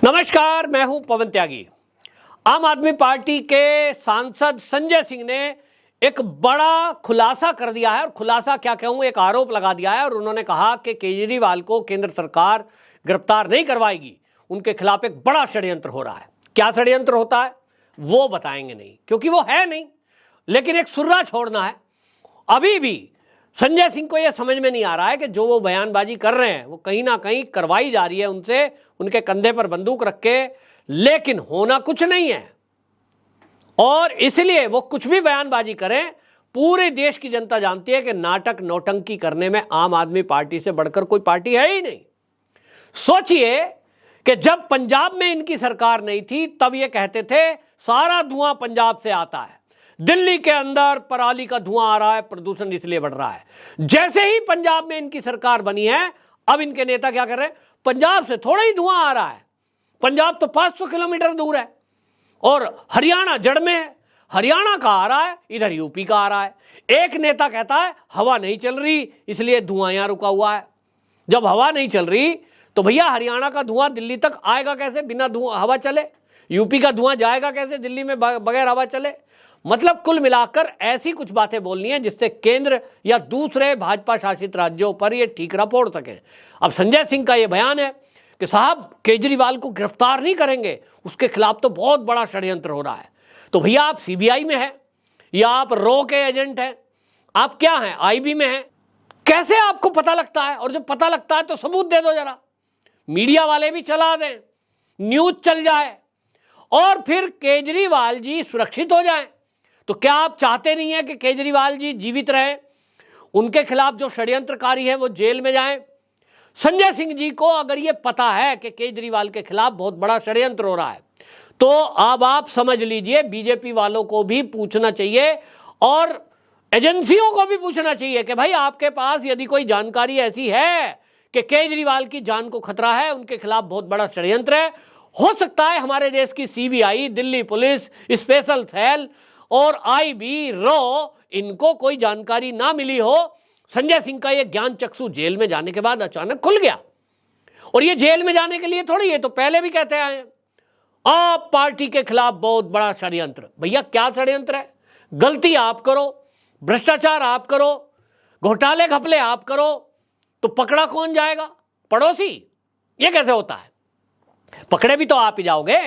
नमस्कार, मैं हूं पवन त्यागी। आम आदमी पार्टी के सांसद संजय सिंह ने एक बड़ा खुलासा कर दिया है, और खुलासा क्या कहूं, एक आरोप लगा दिया है। और उन्होंने कहा कि केजरीवाल को केंद्र सरकार गिरफ्तार नहीं करवाएगी, उनके खिलाफ एक बड़ा षड्यंत्र हो रहा है। क्या षड्यंत्र होता है वो बताएंगे नहीं, क्योंकि वो है नहीं, लेकिन एक सुर्रा छोड़ना है। अभी भी संजय सिंह को यह समझ में नहीं आ रहा है कि जो वो बयानबाजी कर रहे हैं वो कहीं ना कहीं करवाई जा रही है उनसे, उनके कंधे पर बंदूक रख के, लेकिन होना कुछ नहीं है। और इसलिए वो कुछ भी बयानबाजी करें, पूरे देश की जनता जानती है कि नाटक नौटंकी करने में आम आदमी पार्टी से बढ़कर कोई पार्टी है ही नहीं। सोचिए कि जब पंजाब में इनकी सरकार नहीं थी तब ये कहते थे सारा धुआं पंजाब से आता है, दिल्ली के अंदर पराली का धुआं आ रहा है, प्रदूषण इसलिए बढ़ रहा है। जैसे ही पंजाब में इनकी सरकार बनी है, अब इनके नेता क्या कर रहे हैं, पंजाब से थोड़ा ही धुआं आ रहा है, पंजाब तो 500 किलोमीटर दूर है, और हरियाणा जड़ में है, हरियाणा का आ रहा है, इधर यूपी का आ रहा है। एक नेता कहता है हवा नहीं चल रही इसलिए धुआं यहां रुका हुआ है। जब हवा नहीं चल रही तो भैया हरियाणा का धुआं दिल्ली तक आएगा कैसे बिना हवा चले? यूपी का धुआं जाएगा कैसे दिल्ली में बगैर हवा चले? मतलब कुल मिलाकर ऐसी कुछ बातें बोलनी है जिससे केंद्र या दूसरे भाजपा शासित राज्यों पर यह ठीकरा फोड़ सके। अब संजय सिंह का यह बयान है कि साहब केजरीवाल को गिरफ्तार नहीं करेंगे, उसके खिलाफ तो बहुत बड़ा षड्यंत्र हो रहा है। तो भैया आप सीबीआई में हैं या आप रॉ के एजेंट हैं, आप क्या हैं, आईबी में हैं? कैसे आपको पता लगता है? और जब पता लगता है तो सबूत दे दो जरा, मीडिया वाले भी चला दें, न्यूज चल जाए और फिर केजरीवाल जी सुरक्षित हो जाएं। तो क्या आप चाहते नहीं है कि केजरीवाल जी जीवित रहें, उनके खिलाफ जो षड्यंत्रकारी है वो जेल में जाएं? संजय सिंह जी को अगर ये पता है कि केजरीवाल के खिलाफ बहुत बड़ा षड्यंत्र हो रहा है, तो अब आप समझ लीजिए बीजेपी वालों को भी पूछना चाहिए और एजेंसियों को भी पूछना चाहिए कि भाई आपके पास यदि कोई जानकारी ऐसी है कि केजरीवाल की जान को खतरा है, उनके खिलाफ बहुत बड़ा षड्यंत्र है, हो सकता है हमारे देश की CBI, Delhi police, special cell और आईबी, रॉ, इनको कोई जानकारी ना मिली हो। संजय सिंह का ये ज्ञान चक्षु जेल में जाने के बाद अचानक खुल गया। और ये जेल में जाने के लिए थोड़ी, ये तो पहले भी कहते आए हैं आप पार्टी के खिलाफ बहुत बड़ा षड्यंत्र। भैया क्या षड्यंत्र है? गलती आप करो, भ्रष्टाचार आप करो, घोटाले घपले आप करो, तो पकड़ा कौन जाएगा? पड़ोसी। ये कैसे होता है? पकड़े भी तो आप ही जाओगे।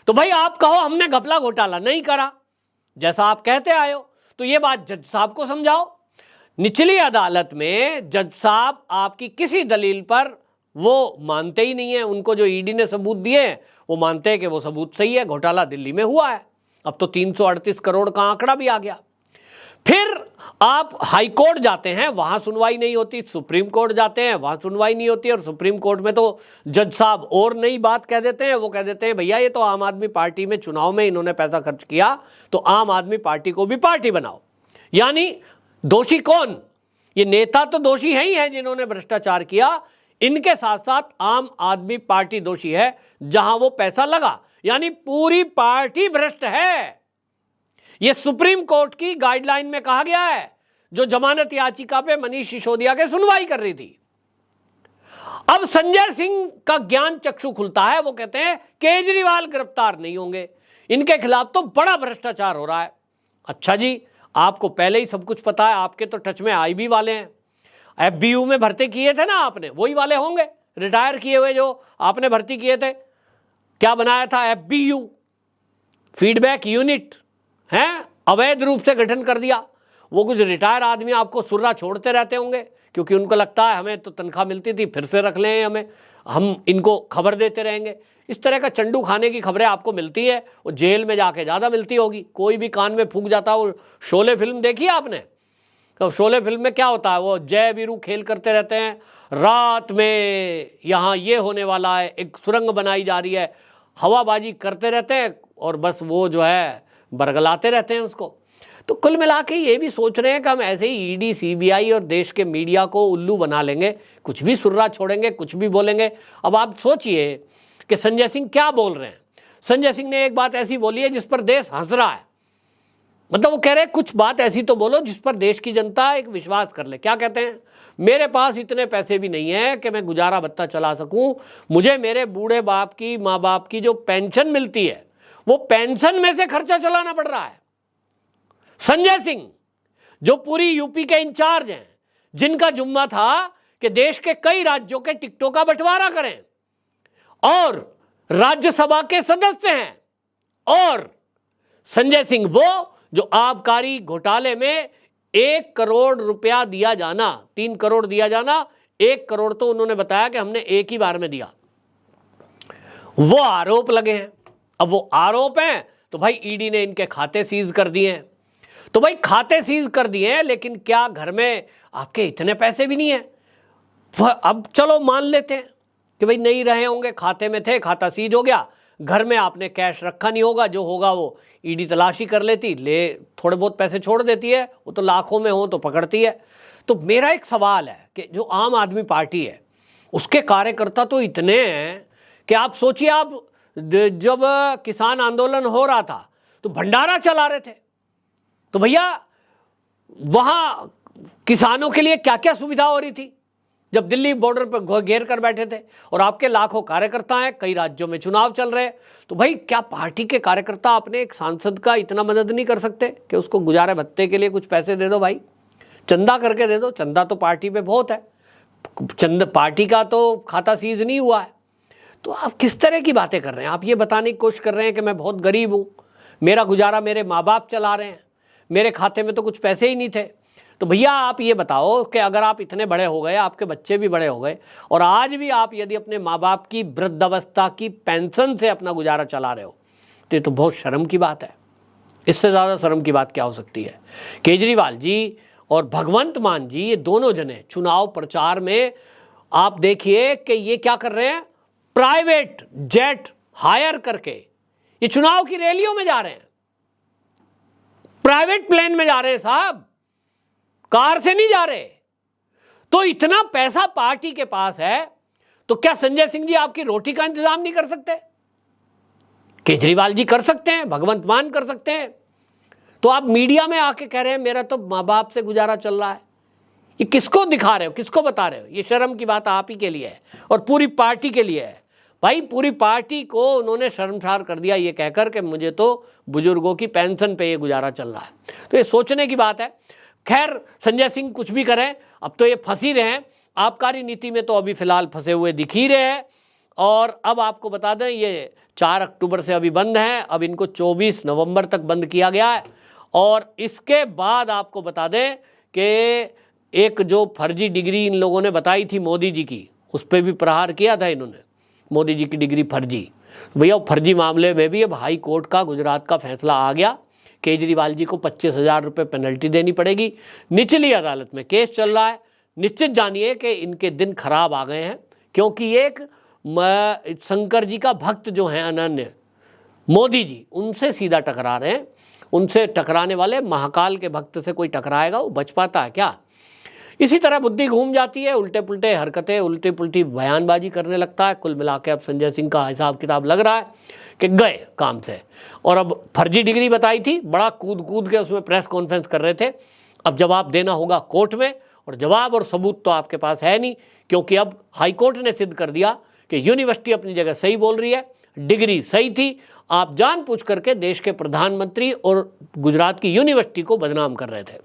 तो भाई आप कहो हमने घपला घोटाला नहीं करा जैसा आप कहते आए हो, तो ये बात जज साहब को समझाओ। निचली अदालत में जज साहब आपकी किसी दलील पर वो मानते ही नहीं है, उनको जो ईडी ने सबूत दिए वो मानते हैं कि वो सबूत सही है, घोटाला दिल्ली में हुआ है। अब तो 338 करोड़ का आंकड़ा भी आ गया। फिर आप हाई कोर्ट जाते हैं, वहां सुनवाई नहीं होती, सुप्रीम कोर्ट जाते हैं, वहां सुनवाई नहीं होती, और सुप्रीम कोर्ट में तो जज साहब और नई बात कह देते हैं। वो कह देते हैं भैया ये तो आम आदमी पार्टी में चुनाव में इन्होंने पैसा खर्च किया, तो आम आदमी पार्टी को भी पार्टी बनाओ। यानी दोषी कौन? ये नेता तो दोषी है ही है जिन्होंने भ्रष्टाचार किया, इनके साथ साथ आम आदमी पार्टी दोषी है जहां वो पैसा लगा, यानी पूरी पार्टी भ्रष्ट है। यह सुप्रीम कोर्ट की गाइडलाइन में कहा गया है, जो जमानत याचिका पे मनीष सिसोदिया के सुनवाई कर रही थी। अब संजय सिंह का ज्ञान चक्षु खुलता है, वो कहते हैं केजरीवाल गिरफ्तार नहीं होंगे, इनके खिलाफ तो बड़ा भ्रष्टाचार हो रहा है। अच्छा जी, आपको पहले ही सब कुछ पता है, आपके तो टच में आईबी वाले हैं, एफबीयू में भर्ती किए थे ना आपने, वही वाले होंगे रिटायर किए हुए जो आपने भर्ती किए थे। क्या बनाया था? एफबीयू, फीडबैक यूनिट है, अवैध रूप से गठन कर दिया। वो कुछ रिटायर आदमी आपको सुर्रा छोड़ते रहते होंगे, क्योंकि उनको लगता है हमें तो तनख्वाह मिलती थी, फिर से रख लें हमें, हम इनको खबर देते रहेंगे। इस तरह का चंडू खाने की खबरें आपको मिलती है, वो जेल में जाके ज़्यादा मिलती होगी। कोई भी कान में फूंक जाता है। वो शोले फिल्म देखी आपने? तो शोले फिल्म में क्या होता है, वो जय वीरू खेल करते रहते हैं, रात में यहाँ ये होने वाला है, एक सुरंग बनाई जा रही है, हवाबाजी करते रहते हैं और बस वो जो है बरगलाते रहते हैं उसको। तो कुल मिला के ये भी सोच रहे हैं कि हम ऐसे ही ईडी, सीबीआई और देश के मीडिया को उल्लू बना लेंगे, कुछ भी सुर्रा छोड़ेंगे, कुछ भी बोलेंगे। अब आप सोचिए कि संजय सिंह क्या बोल रहे हैं। संजय सिंह ने एक बात ऐसी बोली है जिस पर देश हंस रहा है। मतलब वो कह रहे हैं कुछ बात ऐसी तो बोलो जिस पर देश की जनता एक विश्वास कर ले। क्या कहते हैं? मेरे पास इतने पैसे भी नहीं है कि मैं गुजारा भत्ता चला सकूं, मुझे मेरे बूढ़े बाप की, माँ बाप की जो पेंशन मिलती है वो पेंशन में से खर्चा चलाना पड़ रहा है। संजय सिंह जो पूरी यूपी के इंचार्ज हैं, जिनका जुम्मा था कि देश के कई राज्यों के टिकटों का बंटवारा करें, और राज्यसभा के सदस्य हैं, और संजय सिंह वो जो आबकारी घोटाले में 1 करोड़ रुपया दिया जाना, 3 करोड़ दिया जाना, 1 करोड़ तो उन्होंने बताया कि हमने एक ही बार में दिया, वो आरोप लगे हैं। अब वो आरोप हैं तो भाई ईडी ने इनके खाते सीज कर दिए हैं। तो भाई खाते सीज कर दिए हैं, लेकिन क्या घर में आपके इतने पैसे भी नहीं है? अब चलो मान लेते हैं कि भाई नहीं रहे होंगे, खाते में थे, खाता सीज हो गया, घर में आपने कैश रखा नहीं होगा, जो होगा वो ईडी तलाशी कर लेती, ले थोड़े बहुत पैसे छोड़ देती है, वो तो लाखों में हो तो पकड़ती है। तो मेरा एक सवाल है कि जो आम आदमी पार्टी है उसके कार्यकर्ता तो इतने हैं कि आप सोचिए, आप जब किसान आंदोलन हो रहा था तो भंडारा चला रहे थे, तो भैया वहां किसानों के लिए क्या क्या सुविधा हो रही थी जब दिल्ली बॉर्डर पर घेर कर बैठे थे, और आपके लाखों कार्यकर्ता हैं, कई राज्यों में चुनाव चल रहे हैं। तो भाई क्या पार्टी के कार्यकर्ता अपने एक सांसद का इतना मदद नहीं कर सकते कि उसको गुजारे भत्ते के लिए कुछ पैसे दे दो, भाई चंदा करके दे दो? चंदा तो पार्टी पे बहुत है, पार्टी का तो खाता सीज नहीं हुआ है। तो आप किस तरह की बातें कर रहे हैं? आप ये बताने की कोशिश कर रहे हैं कि मैं बहुत गरीब हूँ, मेरा गुजारा मेरे माँ बाप चला रहे हैं, मेरे खाते में तो कुछ पैसे ही नहीं थे। तो भैया आप ये बताओ कि अगर आप इतने बड़े हो गए, आपके बच्चे भी बड़े हो गए, और आज भी आप यदि अपने माँ बाप की वृद्धावस्था की पेंशन से अपना गुजारा चला रहे हो, तो ये तो बहुत शर्म की बात है। इससे ज़्यादा शर्म की बात क्या हो सकती है? केजरीवाल जी और भगवंत मान जी, ये दोनों जने चुनाव प्रचार में आप देखिए कि ये क्या कर रहे हैं, प्राइवेट जेट हायर करके ये चुनाव की रैलियों में जा रहे हैं, प्राइवेट प्लेन में जा रहे हैं साहब, कार से नहीं जा रहे। तो इतना पैसा पार्टी के पास है, तो क्या संजय सिंह जी आपकी रोटी का इंतजाम नहीं कर सकते? केजरीवाल जी कर सकते हैं, भगवंत मान कर सकते हैं, तो आप मीडिया में आके कह रहे हैं मेरा तो माँ बाप से गुजारा चल रहा है। ये किसको दिखा रहे हो, किसको बता रहे हो? ये शर्म की बात आप ही के लिए है और पूरी पार्टी के लिए है। भाई पूरी पार्टी को उन्होंने शर्मसार कर दिया ये कहकर कि मुझे तो बुजुर्गों की पेंशन पे ये गुजारा चल रहा है। तो ये सोचने की बात है। खैर संजय सिंह कुछ भी करें, अब तो ये फंस ही रहे हैं, आबकारी नीति में तो अभी फिलहाल फंसे हुए दिख ही रहे हैं। और अब आपको बता दें ये 4 अक्टूबर से अभी बंद है, अब इनको 24 नवंबर तक बंद किया गया है। और इसके बाद आपको बता दें कि एक जो फर्जी डिग्री इन लोगों ने बताई थी मोदी जी की, उस पर भी प्रहार किया था इन्होंने, मोदी जी की डिग्री फर्जी। भैया फर्जी मामले में भी अब हाई कोर्ट का गुजरात का फैसला आ गया, केजरीवाल जी को 25,000 रुपये पेनल्टी देनी पड़ेगी। निचली अदालत में केस चल रहा है। निश्चित जानिए कि इनके दिन खराब आ गए हैं, क्योंकि एक शंकर जी का भक्त जो है अनन्य, मोदी जी उनसे सीधा टकरा रहे हैं। उनसे टकराने वाले महाकाल के भक्त से कोई टकराएगा, वो बच पाता है क्या? इसी तरह बुद्धि घूम जाती है, उल्टे पुल्टे हरकतें, उल्टी पुल्टी बयानबाजी करने लगता है। कुल मिला के अब संजय सिंह का हिसाब किताब लग रहा है कि गए काम से। और अब फर्जी डिग्री बताई थी, बड़ा कूद कूद के उसमें प्रेस कॉन्फ्रेंस कर रहे थे। अब जवाब देना होगा कोर्ट में, और जवाब और सबूत तो आपके पास है नहीं, क्योंकि अब हाई कोर्ट ने सिद्ध कर दिया कि यूनिवर्सिटी अपनी जगह सही बोल रही है, डिग्री सही थी। आप जानबूझ करके देश के प्रधानमंत्री और गुजरात की यूनिवर्सिटी को बदनाम कर रहे थे।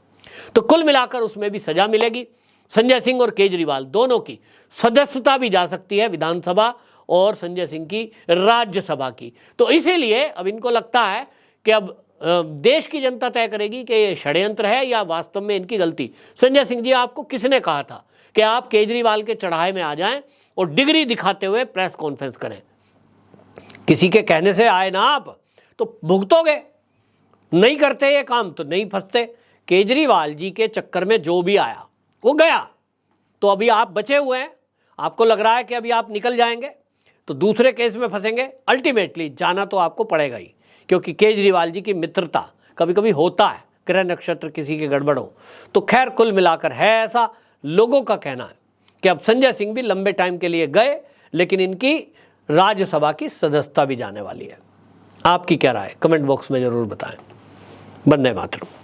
तो कुल मिलाकर उसमें भी सजा मिलेगी। संजय सिंह और केजरीवाल दोनों की सदस्यता भी जा सकती है विधानसभा और संजय सिंह की राज्यसभा की। तो इसीलिए अब इनको लगता है कि अब देश की जनता तय करेगी कि ये षड्यंत्र है या वास्तव में इनकी गलती। संजय सिंह जी, आपको किसने कहा था कि आप केजरीवाल के चढ़ाए में आ जाएं और डिग्री दिखाते हुए प्रेस कॉन्फ्रेंस करें? किसी के कहने से आए ना आप तो भुगतोगे। नहीं करते ये काम तो नहीं फंसते। केजरीवाल जी के चक्कर में जो भी आया वो गया, तो अभी आप बचे हुए हैं। आपको लग रहा है कि अभी आप निकल जाएंगे तो दूसरे केस में फंसेंगे। अल्टीमेटली जाना तो आपको पड़ेगा ही, क्योंकि केजरीवाल जी की मित्रता कभी कभी होता है, ग्रह नक्षत्र किसी के गड़बड़ हो। तो खैर कुल मिलाकर है ऐसा, लोगों का कहना है कि अब संजय सिंह भी लंबे टाइम के लिए गए, लेकिन इनकी राज्यसभा की सदस्यता भी जाने वाली है। आपकी क्या राय? कमेंट बॉक्स में जरूर बताएं। वंदे मातरम।